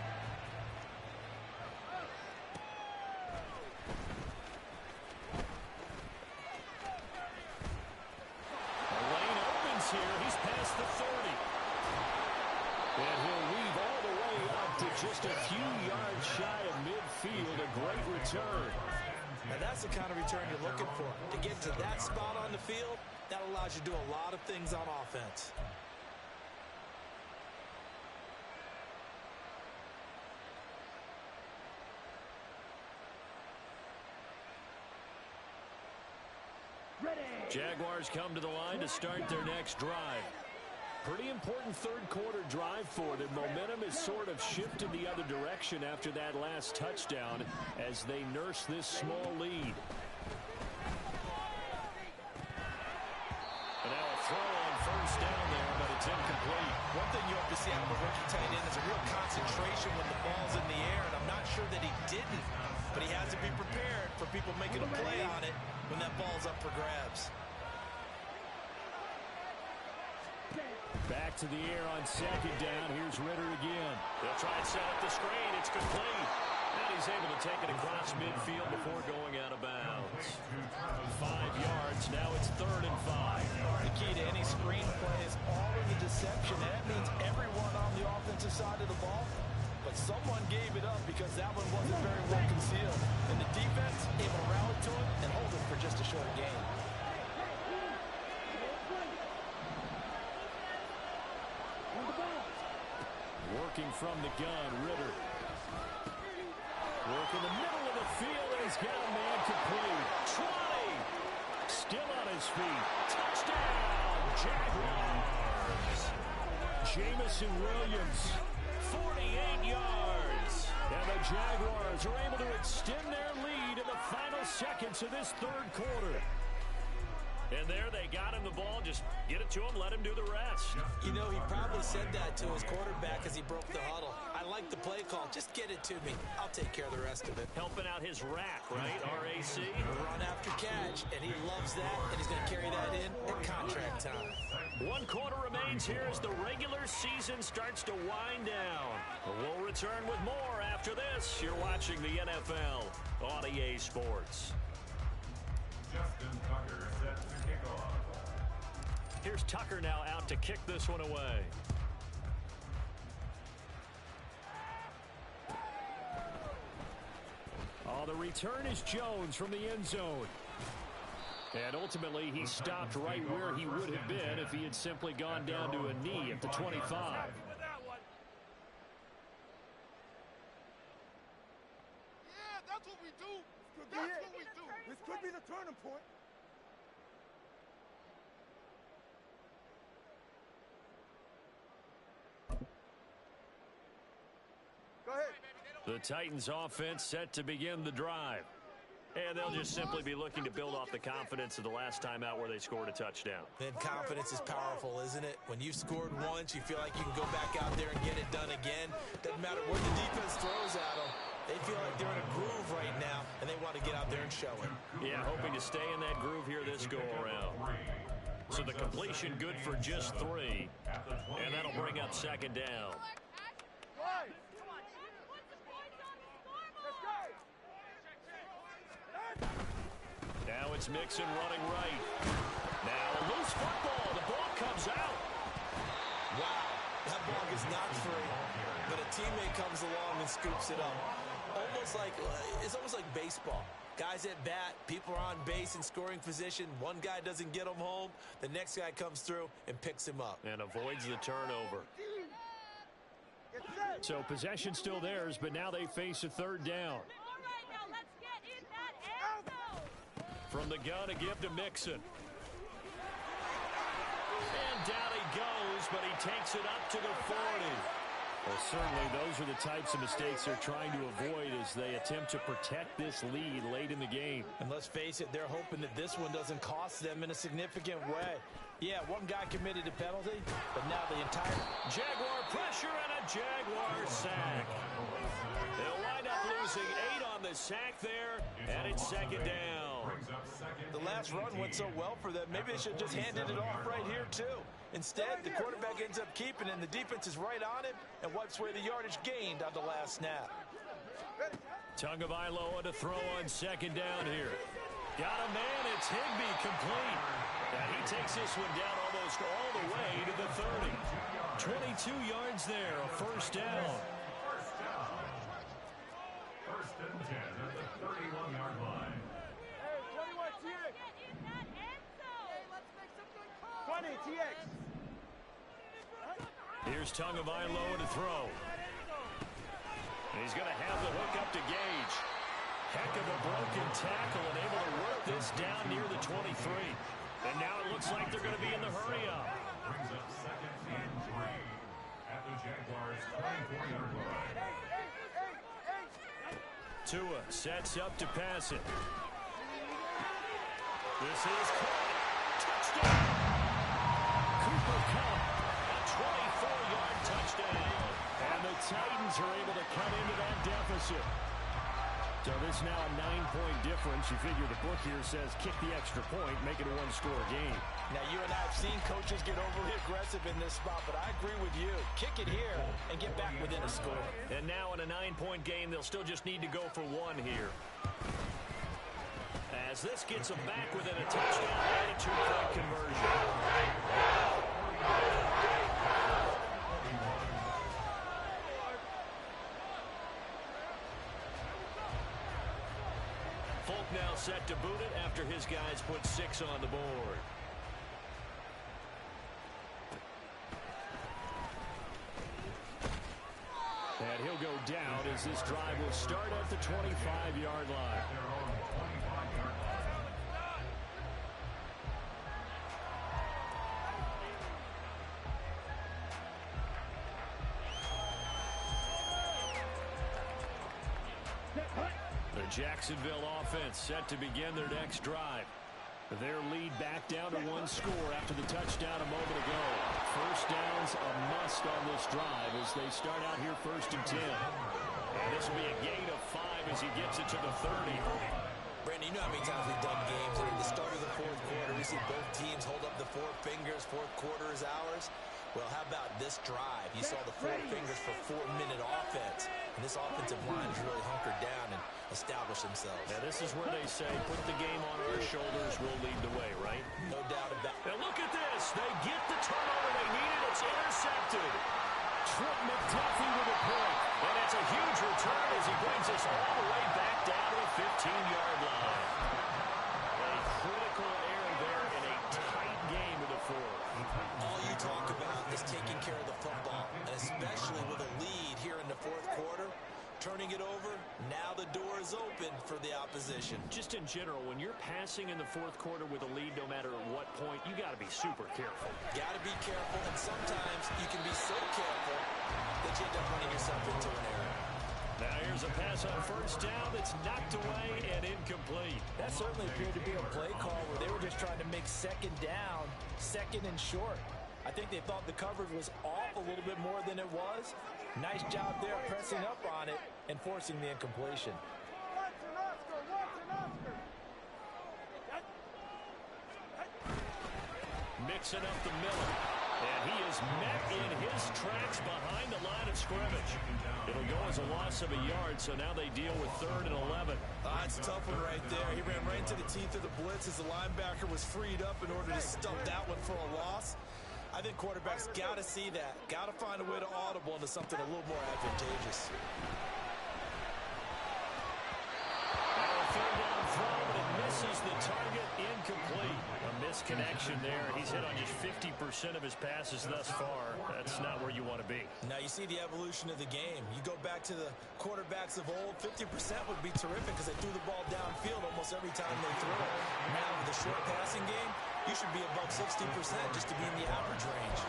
just a few yards shy of midfield. A great return. Now that's the kind of return you're looking for. To get to that spot on the field, that allows you to do a lot of things on offense. Jaguars come to the line to start their next drive. Pretty important third quarter drive for them. Momentum has sort of shifted the other direction after that last touchdown as they nurse this small lead. And now a throw on first down there, but it's incomplete. One thing you have to see out of a rookie tight end is a real concentration when the ball's in the air, and I'm not sure that he didn't, but he has to be prepared for people making a play on it when that ball's up for grabs. Back to the air on second down. Here's Ritter again. They'll try and set up the screen. It's complete. And he's able to take it across midfield before going out of bounds. 5 yards. Now it's 3rd and 5. The key to any screen play is all of the deception. And that means everyone on the offensive side of the ball. But someone gave it up because that one wasn't very well concealed. And the defense able to rally to it and hold it for just a short game. Working from the gun, Ritter. Work in the middle of the field, and he's got a man complete. 20. Still on his feet. Touchdown, Jaguars. Jamison Williams, 48 yards. And the Jaguars are able to extend their lead in the final seconds of this third quarter. And there they got him the ball. Just get it to him, let him do the rest. You know, he probably said that to his quarterback as he broke the huddle. I like the play call. Just get it to me. I'll take care of the rest of it. Helping out his rack, right? RAC. Run after catch, and he loves that, and he's going to carry that in at contract time. 1 quarter remains here as the regular season starts to wind down. We'll return with more after this. You're watching the NFL on EA Sports. Justin Tucker set to kick off. Here's Tucker now out to kick this one away. The return is Jones from the end zone. And ultimately, he stopped right where he would have been if he had simply gone down to a knee at the 25. Yeah, that's what we do. That's what we do. This could be the turning point. Go ahead. The Titans offense set to begin the drive. And they'll just simply be looking to build off the confidence of the last time out where they scored a touchdown. And confidence is powerful, isn't it? When you've scored once, you feel like you can go back out there and get it done again. Doesn't matter what the defense throws at them. They feel like they're in a groove right now, and they want to get out there and show it. Yeah, hoping to stay in that groove here this go-around. So the completion good for just 3. And that'll bring up second down. Now it's Mixon running right. Now a loose football. The ball comes out. Wow, that ball gets knocked free, but a teammate comes along and scoops it up. It's almost like baseball. Guys at bat, people are on base in scoring position. One guy doesn't get him home. The next guy comes through and picks him up. And avoids the turnover. So possession still theirs, but now they face a third down. From the gun, a give to Mixon. And down he goes, but he takes it up to the 40. Well, certainly those are the types of mistakes they're trying to avoid as they attempt to protect this lead late in the game. And let's face it, they're hoping that this one doesn't cost them in a significant way. Yeah, one guy committed a penalty, but now the entire... Jaguar pressure and a Jaguar sack. They'll wind up losing 8 on the sack there, and it's second down. The last run went so well for them, maybe they should have just handed it off right here, too. Instead, the quarterback ends up keeping it, and the defense is right on him and wipes away the yardage gained on the last snap. Tagovailoa to throw on second down here. Got a man, it's Higbee complete. And he takes this one down almost all the way to the 30. 22 yards there, a first down. Here's Tagovailoa to throw. And he's going to have the hook up to Gage. Heck of a broken tackle and able to work this down near the 23. And now it looks like they're going to be in the hurry-up. Brings up second and 3 at the Jaguars' 24-yard line. Tua sets up to pass it. This is caught. Touchdown! Cooper Kupp, a 24-yard touchdown. And the Titans are able to come into that deficit. So this is now a 9-point difference. You figure the book here says kick the extra point, make it a one-score game. Now, you and I have seen coaches get overly aggressive in this spot, but I agree with you. Kick it here and get back within a score. And now in a 9-point game, they'll still just need to go for one here. As this gets them back within a touchdown and a 2-point conversion. Folk now set to boot it after his guys put 6 on the board. And he'll go down as this drive will start at the 25-yard line. The Jacksonville offense set to begin their next drive. Their lead back down to 1 score after the touchdown a moment ago. First down's a must on this drive as they start out here 1st and 10. And this will be a gain of 5 as he gets it to the 30. Brandon, you know how many times we've done games, and at the start of the 4th quarter, we see both teams hold up the 4 fingers, 4th quarter is ours. Well, how about this drive? You saw the 4 fingers for 4-minute offense, and this offensive line has really hunkered down and established themselves. Now, this is where they say, put the game on our shoulders, we'll lead the way, right? No doubt about it. Now, look at this. They get the turnover they needed. It's intercepted. Trent McDuffie with a pick. And it's a huge return as he brings us all the way back down to the 15-yard line. A critical error there in a tight game in the 4th. All you talk about is taking care of the football, and especially with a lead here in the 4th quarter. Turning it over, now the door is open for the opposition. Just in general, when you're passing in the 4th quarter with a lead, no matter at what point, you got to be super careful. Got to be careful, and sometimes you can be so careful that you end up running yourself into an error. Now here's a pass on 1st down that's knocked away and incomplete. That certainly appeared to be a play call where they were just trying to make 2nd down, 2nd and short. I think they thought the coverage was off a little bit more than it was. Nice job there pressing up on it and forcing the incompletion. Mixing up the middle. And he is met in his tracks behind the line of scrimmage. It'll go as a loss of a yard, so now they deal with 3rd and 11. That's a tough one right there. He ran right into the teeth of the blitz as the linebacker was freed up in order to stuff that one for a loss. I think quarterbacks got to see that. Got to find a way to audible into something a little more advantageous. Now a 3rd down throw, but it misses the target, incomplete. A misconnection there. He's hit on just 50% of his passes thus far. That's not where you want to be. Now you see the evolution of the game. You go back to the quarterbacks of old, 50% would be terrific because they threw the ball downfield almost every time they threw it. Now with the short passing game, you should be above 60% just to be in the average range.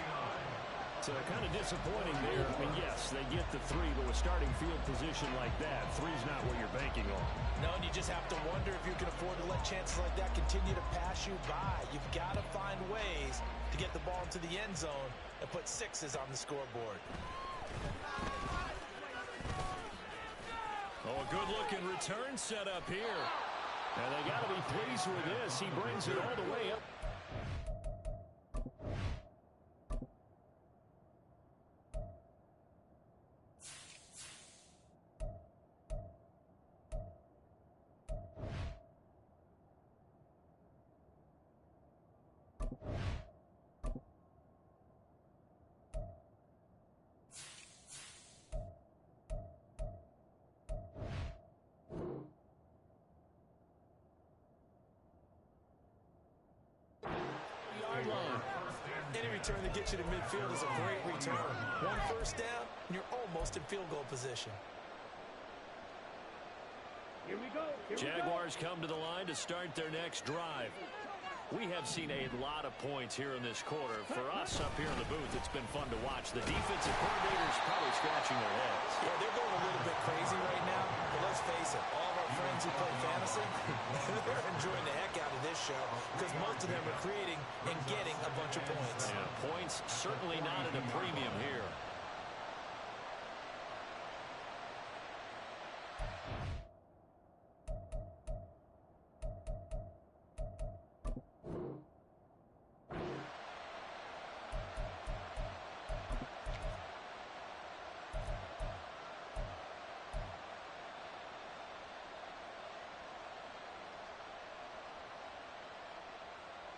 So kind of disappointing there. I mean, yes, they get the 3, but with starting field position like that, 3's not what you're banking on. No, and you just have to wonder if you can afford to let chances like that continue to pass you by. You've got to find ways to get the ball into the end zone and put 6s on the scoreboard. Oh, a good-looking return set up here. And they got to be pleased with this. He brings it all the way up. Any return that gets you to midfield is a great return. One first down, and you're almost in field goal position. Here we go. Jaguars come to the line to start their next drive. We have seen a lot of points here in this quarter. For us up here in the booth, it's been fun to watch. The defensive coordinators probably scratching their heads. Yeah, they're going a little bit crazy right now, but let's face it, all of our friends who play fantasy, they're enjoying the heck out of this show because most of them are creating and getting a bunch of points. Yeah, points certainly not at a premium here.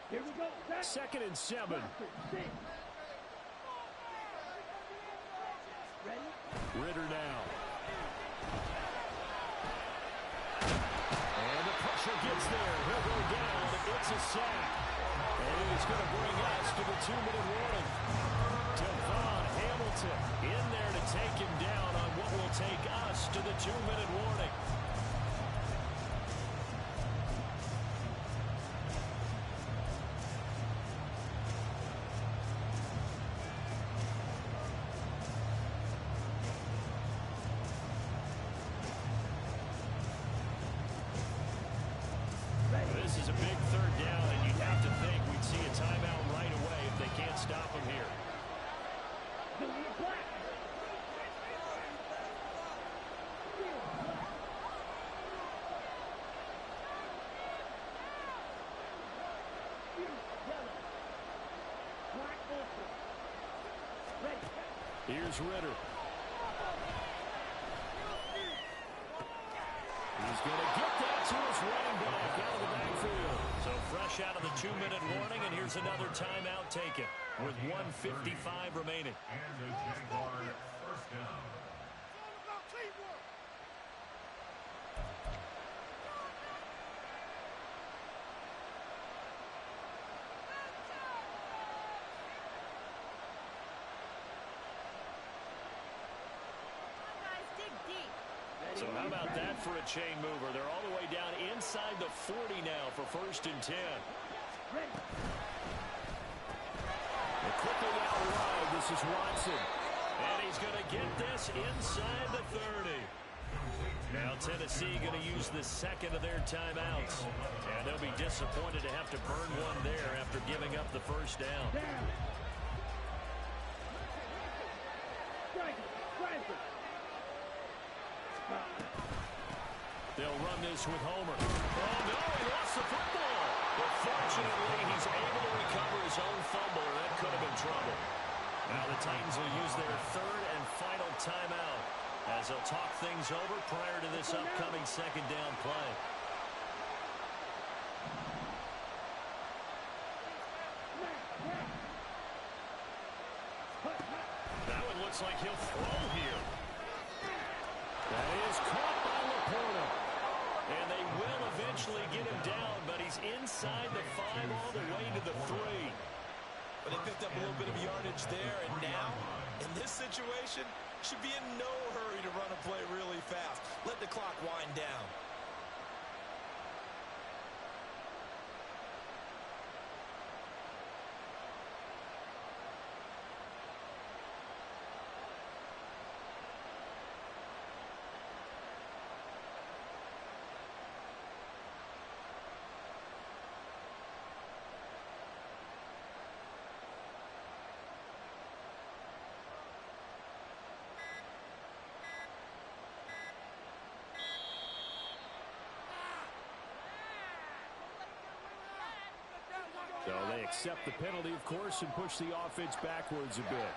Here we go. 2nd and 7. Ready? Ritter now. And the pressure gets there. He'll go down. It's a sack. And it's going to bring us to the 2-minute warning. Devon Hamilton in there to take him down on what will take us to the 2-minute warning. This is a big 3rd down, and you'd have to think we'd see a timeout right away if they can't stop him here. Here's Ritter. He's going to get that to his running back out of the backfield. So fresh out of the 2-minute warning, and here's another timeout taken with 1:55 remaining. And the Jaguar first down. It's all about teamwork. Guys, dig deep. So how about that for a chain mover? They're all the way down inside the 40 now for 1st and 10. And quickly out wide, this is Watson. And he's going to get this inside the 30. Now Tennessee going to use the 2nd of their timeouts. And they'll be disappointed to have to burn one there after giving up the 1st down. They'll run this with Homer. Oh, no, he lost the football. But fortunately, he's able to recover his own fumble, or that could have been trouble. Now the Titans will use their 3rd and final timeout as they'll talk things over prior to this upcoming 2nd down play. That one looks like he'll throw here. That is caught by Laporta. And they will eventually get him down, but he's inside the 5 all the way to the 3. But they picked up a little bit of yardage there, and now, in this situation, should be in no hurry to run a play really fast. Let the clock wind down. So they accept the penalty, of course, and push the offense backwards a bit.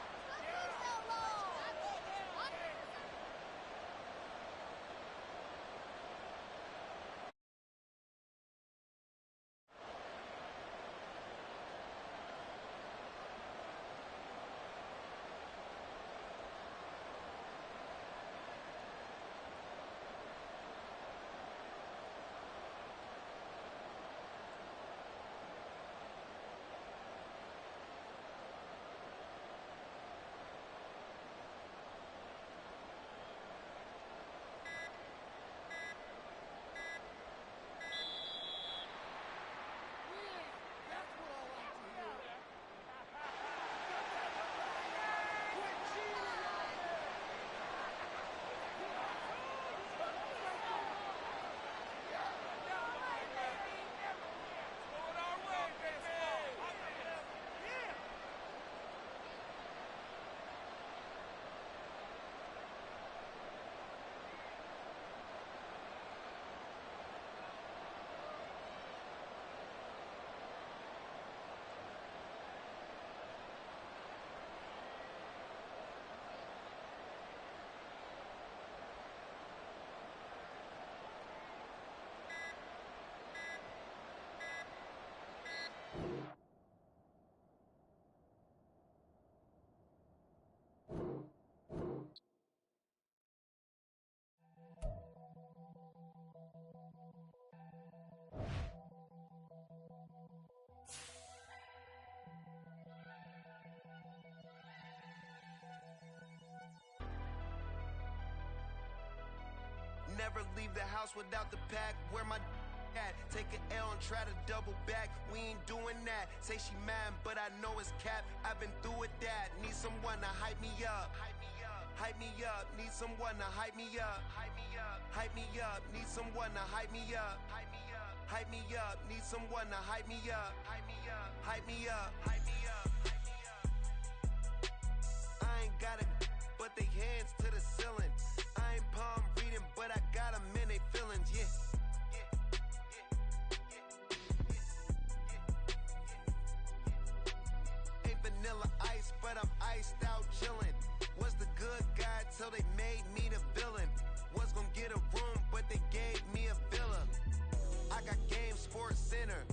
Never leave the house without the pack. Where my at? Take an L and try to double back. We ain't doing that. Say she mad, but I know it's cap. I've been through with that. Need someone to hype me up. Hype me up. Need someone to hype me up. Hype me up. Need someone to hype me up. Hype me up. Need someone to hype me up. Hype me up. I ain't got it, but they hands to the ceiling. I ain't palm reading, but I got them in they feelings, yeah. Ain't vanilla ice, but I'm iced out chillin'. Was the good guy till they made me the villain. Was gonna get a room, but they gave me a villa. I got game Sports Center.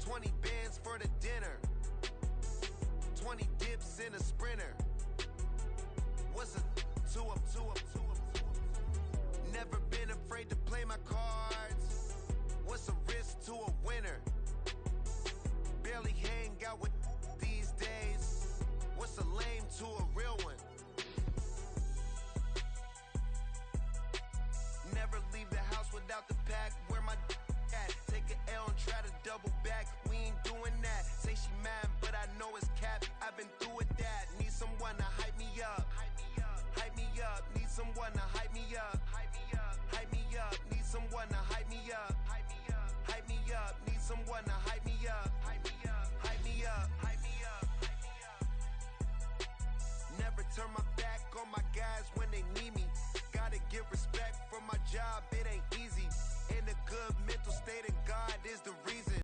20 bands for the dinner. 20 dips in a sprinter. What's a two up? Never been afraid to play my cards. What's a risk to a winner? Barely hang out with these days. What's a lame to a real one? Never leave the house without the pack. Where my at? Take an L and try to double back. We ain't doing that. Say she mad, but I know it's cap. I've been through with that. Need someone to hype me up. Hype me up. Need someone to hype me up. Hype me up. Need someone to hype me up. Hype me up. Need someone to hype me up. Hype me up. Never turn my back on my guys when they need me. Gotta give respect for my job, it ain't easy. In a good mental state, and God is the reason.